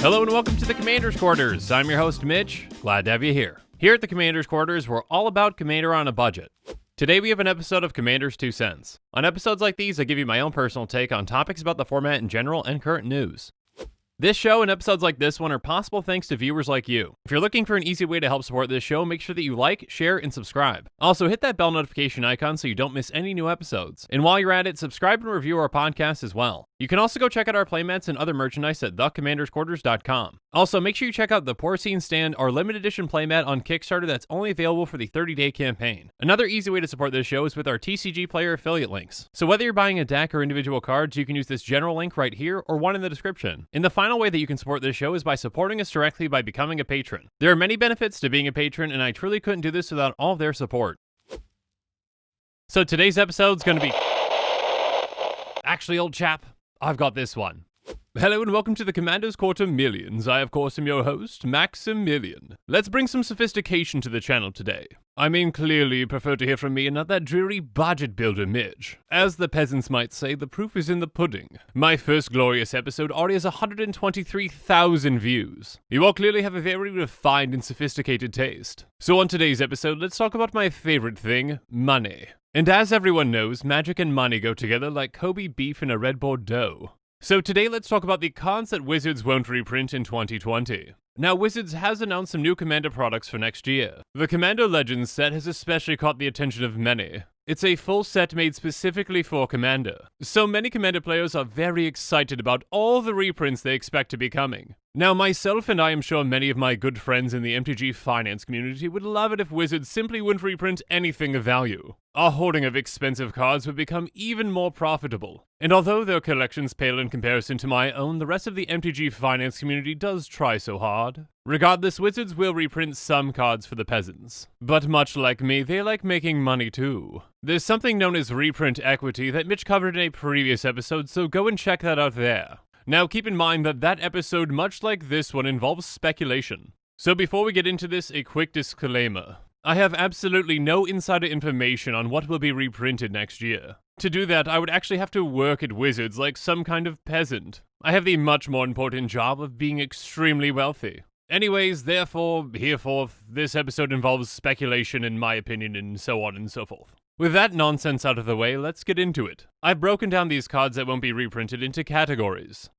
Hello and welcome to the Commander's Quarters. I'm your host, Mitch. Glad to have you here. Here at the Commander's Quarters, we're all about Commander on a budget. Today we have an episode of Commander's 2 Cents. On episodes like these, I give you my own personal take on topics about the format in general and current news. This show and episodes like this one are possible thanks to viewers like you. If you're looking for an easy way to help support this show, make sure that you like, share, and subscribe. Also, hit that bell notification icon so you don't miss any new episodes. And while you're at it, subscribe and review our podcast as well. You can also go check out our playmats and other merchandise at thecommandersquarters.com. Also, make sure you check out the Porcine Stand, our limited edition playmat on Kickstarter that's only available for the 30-day campaign. Another easy way to support this show is with our TCG Player affiliate links. So whether you're buying a deck or individual cards, you can use this general link right here or one in the description. And the final way that you can support this show is by supporting us directly by becoming a patron. There are many benefits to being a patron, and I truly couldn't do this without all of their support. So today's episode's gonna be... Actually, old chap, I've got this one. Hello and welcome to the Commander's Quarter Millions. I, of course, am your host, Maximilian. Let's bring some sophistication to the channel today. I mean, clearly you prefer to hear from me and not that dreary budget builder Mitch. As the peasants might say, the proof is in the pudding. My first glorious episode already has 123,000 views. You all clearly have a very refined and sophisticated taste. So on today's episode, let's talk about my favorite thing, money. And as everyone knows, magic and money go together like Kobe beef and a red Bordeaux. So today let's talk about the cards that Wizards won't reprint in 2020. Now, Wizards has announced some new Commander products for next year. The Commander Legends set has especially caught the attention of many. It's a full set made specifically for Commander. So many Commander players are very excited about all the reprints they expect to be coming. Now, myself and I am sure many of my good friends in the MTG finance community would love it if Wizards simply wouldn't reprint anything of value. Our hoarding of expensive cards would become even more profitable. And although their collections pale in comparison to my own, the rest of the MTG finance community does try so hard. Regardless, Wizards will reprint some cards for the peasants. But much like me, they like making money too. There's something known as reprint equity that Mitch covered in a previous episode, so go and check that out there. Now keep in mind that that episode, much like this one, involves speculation. So before we get into this, a quick disclaimer. I have absolutely no insider information on what will be reprinted next year. To do that, I would actually have to work at Wizards like some kind of peasant. I have the much more important job of being extremely wealthy. Anyways, therefore, hereforth, this episode involves speculation in my opinion and so on and so forth. With that nonsense out of the way, let's get into it. I've broken down these cards that won't be reprinted into categories.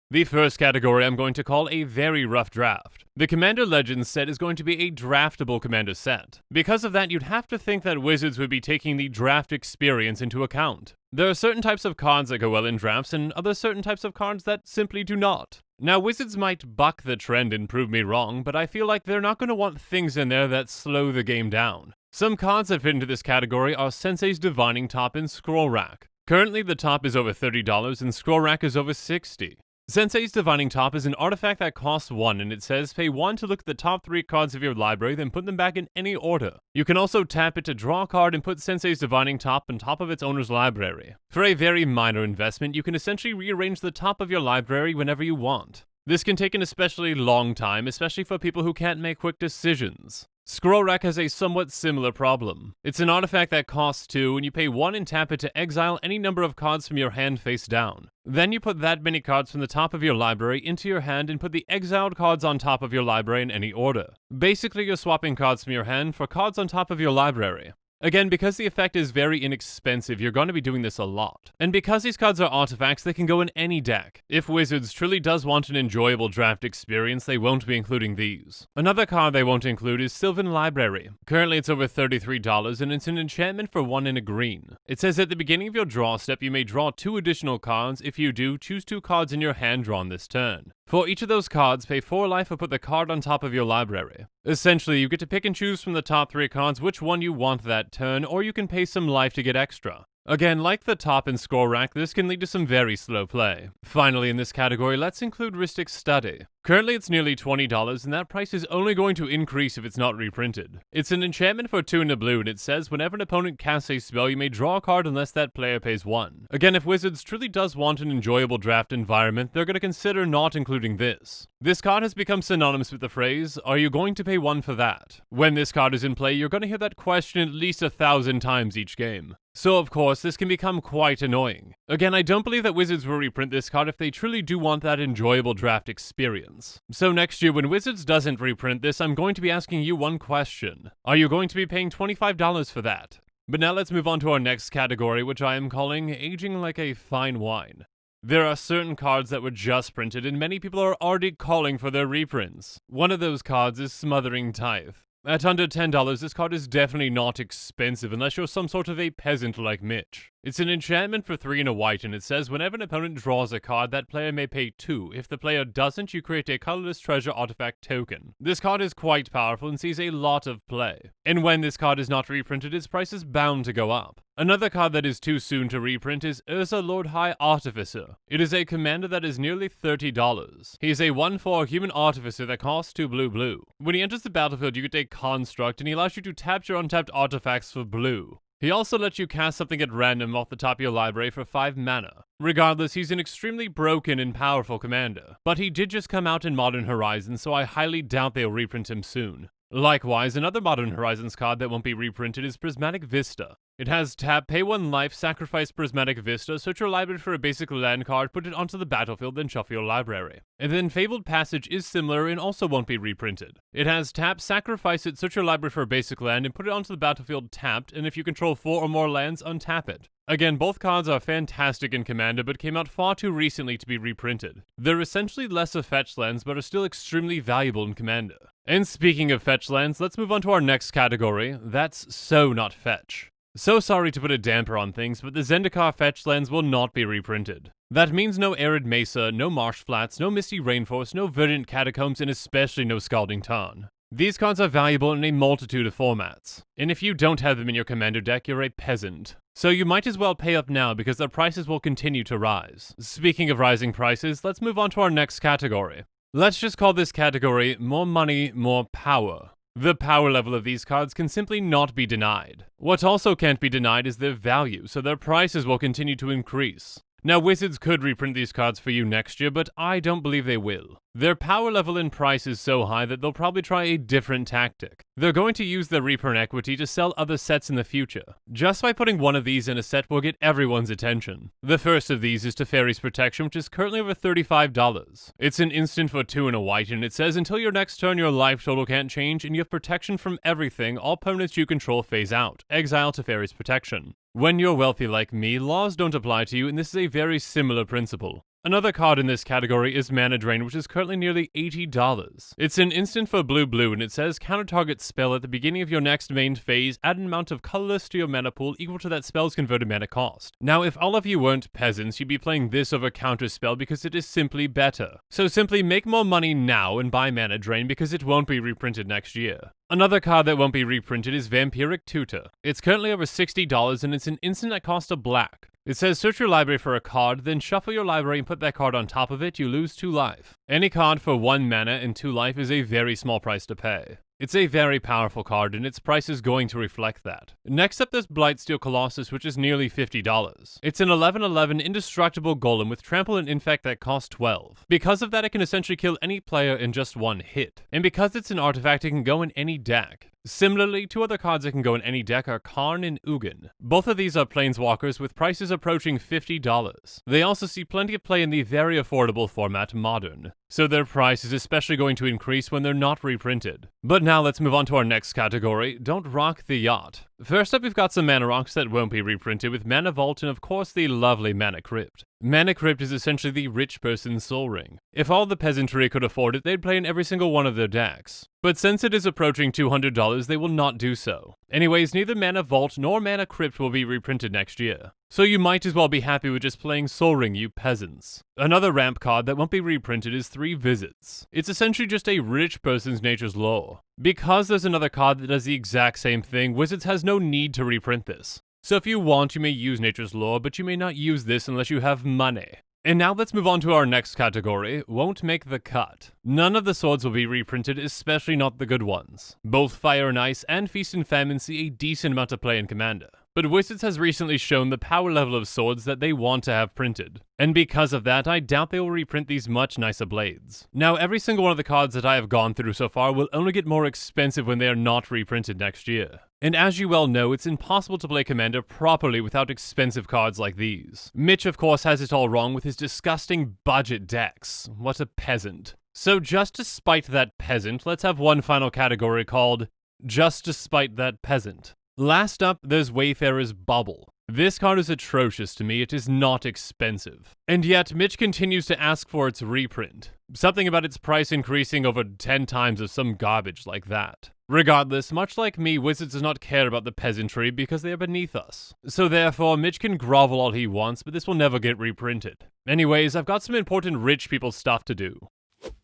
The first category I'm going to call a very rough draft. The Commander Legends set is going to be a draftable Commander set. Because of that, you'd have to think that Wizards would be taking the draft experience into account. There are certain types of cards that go well in drafts and other certain types of cards that simply do not. Now, Wizards might buck the trend and prove me wrong, but I feel like they're not going to want things in there that slow the game down. Some cards that fit into this category are Sensei's Divining Top and Scroll Rack. Currently, the top is over $30 and Scroll Rack is over $60. Sensei's Divining Top is an artifact that costs 1, and it says pay 1 to look at the top 3 cards of your library, then put them back in any order. You can also tap it to draw a card and put Sensei's Divining Top on top of its owner's library. For a very minor investment, you can essentially rearrange the top of your library whenever you want. This can take an especially long time, especially for people who can't make quick decisions. Scroll Rack has a somewhat similar problem. It's an artifact that costs 2, and you pay 1 and tap it to exile any number of cards from your hand face down. Then you put that many cards from the top of your library into your hand and put the exiled cards on top of your library in any order. Basically, you're swapping cards from your hand for cards on top of your library. Again, because the effect is very inexpensive, you're going to be doing this a lot. And because these cards are artifacts, they can go in any deck. If Wizards truly does want an enjoyable draft experience, they won't be including these. Another card they won't include is Sylvan Library. Currently it's over $33 and it's an enchantment for 1 and a green. It says at the beginning of your draw step you may draw 2 additional cards. If you do, choose 2 cards in your hand drawn this turn. For each of those cards, pay 4 life or put the card on top of your library. Essentially, you get to pick and choose from the top 3 cards which one you want that turn, or you can pay some life to get extra. Again, like the top and Scroll Rack, this can lead to some very slow play. Finally, in this category, let's include Rhystic Study. Currently it's nearly $20, and that price is only going to increase if it's not reprinted. It's an enchantment for 2 and a blue, and it says whenever an opponent casts a spell, you may draw a card unless that player pays 1. Again, if Wizards truly does want an enjoyable draft environment, they're going to consider not including this. This card has become synonymous with the phrase, "Are you going to pay 1 for that?" When this card is in play, you're going to hear that question at least 1,000 times each game. So of course, this can become quite annoying. Again, I don't believe that Wizards will reprint this card if they truly do want that enjoyable draft experience. So next year, when Wizards doesn't reprint this, I'm going to be asking you one question. Are you going to be paying $25 for that? But now let's move on to our next category, which I am calling Aging Like a Fine Wine. There are certain cards that were just printed, and many people are already calling for their reprints. One of those cards is Smothering Tithe. At under $10, this card is definitely not expensive unless you're some sort of a peasant like Mitch. It's an enchantment for 3 and a white, and it says whenever an opponent draws a card, that player may pay 2. If the player doesn't, you create a colorless treasure artifact token. This card is quite powerful and sees a lot of play. And when this card is not reprinted, its price is bound to go up. Another card that is too soon to reprint is Urza Lord High Artificer. It is a commander that is nearly $30. He is a 1/4 human artificer that costs 2 blue. When he enters the battlefield, you get a construct, and he allows you to tap your untapped artifacts for blue. He also lets you cast something at random off the top of your library for 5 mana. Regardless, he's an extremely broken and powerful commander, but he did just come out in Modern Horizons, so I highly doubt they'll reprint him soon. Likewise, another Modern Horizons card that won't be reprinted is Prismatic Vista. It has tap, pay 1 life, sacrifice Prismatic Vista, search your library for a basic land card, put it onto the battlefield, then shuffle your library. And then Fabled Passage is similar and also won't be reprinted. It has tap, sacrifice it, search your library for a basic land, and put it onto the battlefield tapped, and if you control 4 or more lands, untap it. Again, both cards are fantastic in Commander, but came out far too recently to be reprinted. They're essentially lesser fetch lands, but are still extremely valuable in Commander. And speaking of fetch lands, let's move on to our next category. That's so not fetch. So sorry to put a damper on things, but the Zendikar fetch lands will not be reprinted. That means no Arid Mesa, no Marsh Flats, no Misty Rainforest, no Verdant Catacombs, and especially no Scalding Tarn. These cards are valuable in a multitude of formats, and if you don't have them in your commander deck, you're a peasant. So you might as well pay up now because their prices will continue to rise. Speaking of rising prices, let's move on to our next category. Let's just call this category More Money, More Power. The power level of these cards can simply not be denied. What also can't be denied is their value, so their prices will continue to increase. Now, Wizards could reprint these cards for you next year, but I don't believe they will. Their power level and price is so high that they'll probably try a different tactic. They're going to use their reprint equity to sell other sets in the future. Just by putting one of these in a set will get everyone's attention. The first of these is Teferi's Protection, which is currently over $35. It's an instant for 2 and a white, and it says until your next turn your life total can't change, and you have protection from everything, all permanents you control phase out. Exile Teferi's Protection. When you're wealthy like me, laws don't apply to you, and this is a very similar principle. Another card in this category is Mana Drain, which is currently nearly $80. It's an instant for blue, and it says counter target spell at the beginning of your next main phase, add an amount of colorless to your mana pool equal to that spell's converted mana cost. Now, if all of you weren't peasants, you'd be playing this over counter spell because it is simply better. So simply make more money now and buy Mana Drain because it won't be reprinted next year. Another card that won't be reprinted is Vampiric Tutor. It's currently over $60, and it's an instant that costs a black. It says search your library for a card, then shuffle your library and put that card on top of it, you lose 2 life. Any card for 1 mana and 2 life is a very small price to pay. It's a very powerful card, and its price is going to reflect that. Next up, there's Blightsteel Colossus, which is nearly $50. It's an 11/11 indestructible golem with trample and infect that costs 12. Because of that, it can essentially kill any player in just 1 hit. And because it's an artifact, it can go in any deck. Similarly, 2 other cards that can go in any deck are Karn and Ugin. Both of these are planeswalkers with prices approaching $50. They also see plenty of play in the very affordable format Modern, so their price is especially going to increase when they're not reprinted. But now let's move on to our next category, Don't Rock the Yacht. First up, we've got some Mana Rocks that won't be reprinted with Mana Vault and of course the lovely Mana Crypt. Mana Crypt is essentially the rich person's Soul Ring. If all the peasantry could afford it, they'd play in every single one of their decks. But since it is approaching $200, they will not do so. Anyways, neither Mana Vault nor Mana Crypt will be reprinted next year. So you might as well be happy with just playing Soul Ring, you peasants. Another ramp card that won't be reprinted is 3 Visits. It's essentially just a rich person's Nature's Law. Because there's another card that does the exact same thing, Wizards has no need to reprint this. So if you want, you may use Nature's Law, but you may not use this unless you have money. And now let's move on to our next category, Won't Make the Cut. None of the swords will be reprinted, especially not the good ones. Both Fire and Ice and Feast and Famine see a decent amount of play in Commander. But Wizards has recently shown the power level of swords that they want to have printed. And because of that, I doubt they will reprint these much nicer blades. Now, every single one of the cards that I have gone through so far will only get more expensive when they are not reprinted next year. And as you well know, it's impossible to play Commander properly without expensive cards like these. Mitch, of course, has it all wrong with his disgusting budget decks. What a peasant. So just to spite that peasant, let's have one final category called Just to Spite That Peasant. Last up, there's Wayfarer's Bubble. This card is atrocious to me, it is not expensive. And yet, Mitch continues to ask for its reprint. Something about its price increasing over 10 times or some garbage like that. Regardless, much like me, Wizards does not care about the peasantry because they are beneath us. So therefore, Mitch can grovel all he wants, but this will never get reprinted. Anyways, I've got some important rich people stuff to do.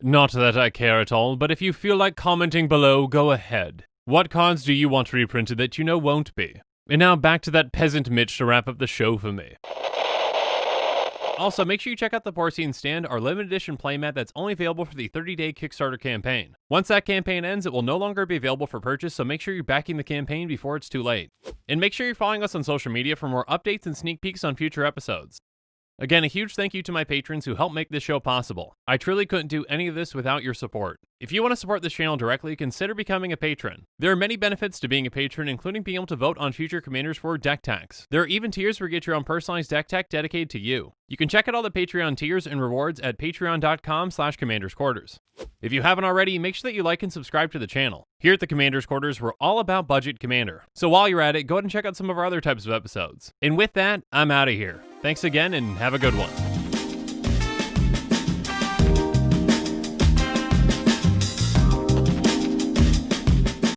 Not that I care at all, but if you feel like commenting below, go ahead. What cards do you want reprinted that you know won't be? And now back to that peasant Mitch to wrap up the show for me. Also, make sure you check out the Porcine Stand, our limited edition playmat that's only available for the 30-day Kickstarter campaign. Once that campaign ends, it will no longer be available for purchase, so make sure you're backing the campaign before it's too late. And make sure you're following us on social media for more updates and sneak peeks on future episodes. Again, a huge thank you to my patrons who help make this show possible. I truly couldn't do any of this without your support. If you want to support this channel directly, consider becoming a patron. There are many benefits to being a patron, including being able to vote on future commanders for deck techs. There are even tiers where you get your own personalized deck tech dedicated to you. You can check out all the Patreon tiers and rewards at patreon.com/commandersquarters. If you haven't already, make sure that you like and subscribe to the channel. Here at the Commander's Quarters, we're all about budget Commander. So while you're at it, go ahead and check out some of our other types of episodes. And with that, I'm out of here. Thanks again and have a good one.